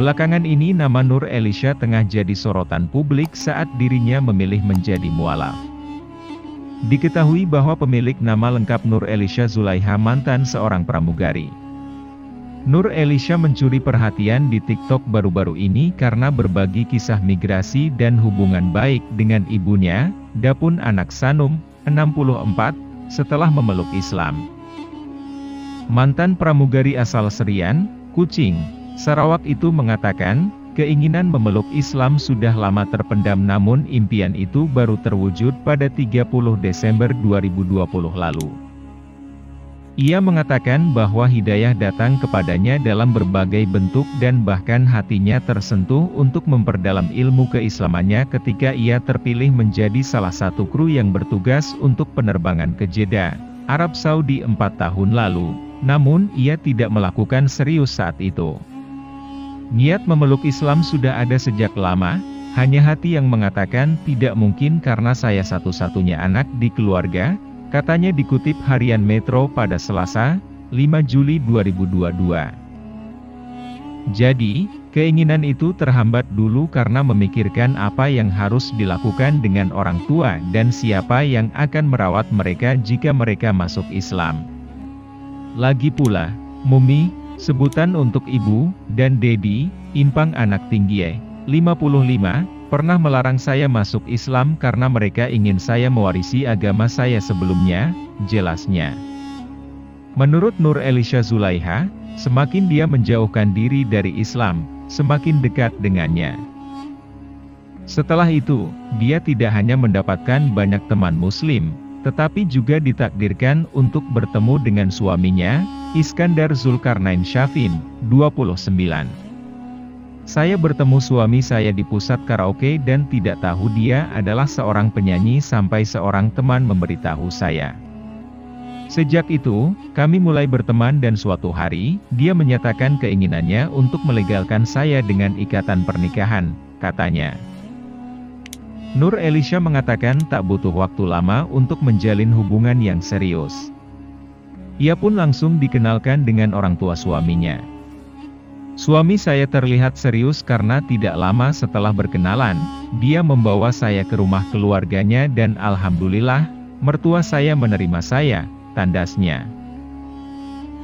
Belakangan ini nama Nur Elisha tengah jadi sorotan publik saat dirinya memilih menjadi mualaf. Diketahui bahwa pemilik nama lengkap Nur Elisha Zulaiha mantan seorang pramugari. Nur Elisha mencuri perhatian di TikTok baru-baru ini karena berbagi kisah migrasi dan hubungan baik dengan ibunya, Dapun anak Sanum, 64, setelah memeluk Islam. Mantan pramugari asal Serian, Kucing, Sarawak itu mengatakan, keinginan memeluk Islam sudah lama terpendam namun impian itu baru terwujud pada 30 Desember 2020 lalu. Ia mengatakan bahwa hidayah datang kepadanya dalam berbagai bentuk dan bahkan hatinya tersentuh untuk memperdalam ilmu keislamannya ketika ia terpilih menjadi salah satu kru yang bertugas untuk penerbangan ke Jeddah, Arab Saudi 4 tahun lalu, namun ia tidak melakukan serius saat itu. Niat memeluk Islam sudah ada sejak lama, hanya hati yang mengatakan tidak mungkin karena saya satu-satunya anak di keluarga, katanya dikutip Harian Metro pada Selasa, 5 Juli 2022. Jadi, keinginan itu terhambat dulu karena memikirkan apa yang harus dilakukan dengan orang tua dan siapa yang akan merawat mereka jika mereka masuk Islam. Lagi pula, Mumi, sebutan untuk ibu, dan Dedi, impang anak tinggi 55, pernah melarang saya masuk Islam karena mereka ingin saya mewarisi agama saya sebelumnya, jelasnya. Menurut Nur Elisha Zulaiha, semakin dia menjauhkan diri dari Islam, semakin dekat dengannya. Setelah itu, dia tidak hanya mendapatkan banyak teman muslim, tetapi juga ditakdirkan untuk bertemu dengan suaminya, Iskandar Zulkarnain Syafin, 29. Saya bertemu suami saya di pusat karaoke dan tidak tahu dia adalah seorang penyanyi sampai seorang teman memberitahu saya. Sejak itu, kami mulai berteman dan suatu hari, dia menyatakan keinginannya untuk melegalkan saya dengan ikatan pernikahan, katanya. Nur Elisha mengatakan tak butuh waktu lama untuk menjalin hubungan yang serius. Ia pun langsung dikenalkan dengan orang tua suaminya. Suami saya terlihat serius karena tidak lama setelah berkenalan, dia membawa saya ke rumah keluarganya dan alhamdulillah, mertua saya menerima saya, tandasnya.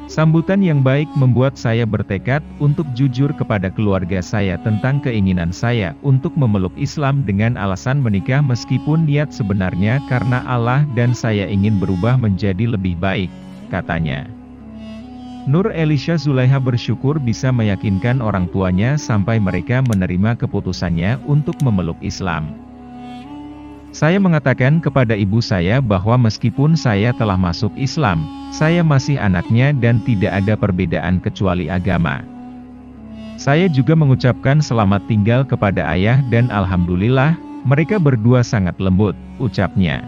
Sambutan yang baik membuat saya bertekad untuk jujur kepada keluarga saya tentang keinginan saya untuk memeluk Islam dengan alasan menikah meskipun niat sebenarnya karena Allah dan saya ingin berubah menjadi lebih baik, katanya. Nur Elisha Zulaiha bersyukur bisa meyakinkan orang tuanya sampai mereka menerima keputusannya untuk memeluk Islam. Saya mengatakan kepada ibu saya bahwa meskipun saya telah masuk Islam, saya masih anaknya dan tidak ada perbedaan kecuali agama. Saya juga mengucapkan selamat tinggal kepada ayah dan alhamdulillah, mereka berdua sangat lembut, ucapnya.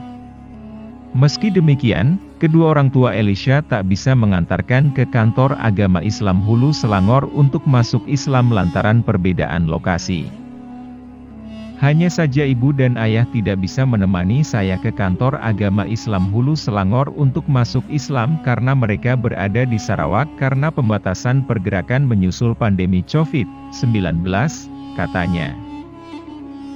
Meski demikian, kedua orang tua Elisha tak bisa mengantarkan ke kantor agama Islam Hulu Selangor untuk masuk Islam lantaran perbedaan lokasi. Hanya saja ibu dan ayah tidak bisa menemani saya ke kantor agama Islam Hulu Selangor untuk masuk Islam karena mereka berada di Sarawak karena pembatasan pergerakan menyusul pandemi COVID-19, katanya.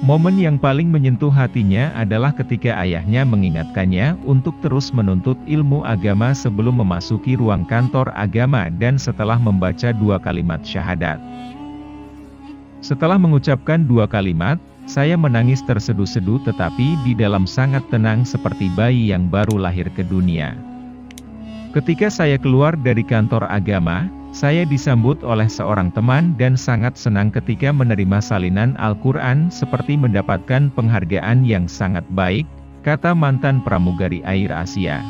Momen yang paling menyentuh hatinya adalah ketika ayahnya mengingatkannya untuk terus menuntut ilmu agama sebelum memasuki ruang kantor agama dan setelah membaca 2 kalimat syahadat. Setelah mengucapkan 2 kalimat, saya menangis terseduh-seduh tetapi di dalam sangat tenang seperti bayi yang baru lahir ke dunia. Ketika saya keluar dari kantor agama, saya disambut oleh seorang teman dan sangat senang ketika menerima salinan Al-Quran seperti mendapatkan penghargaan yang sangat baik, kata mantan pramugari Air Asia.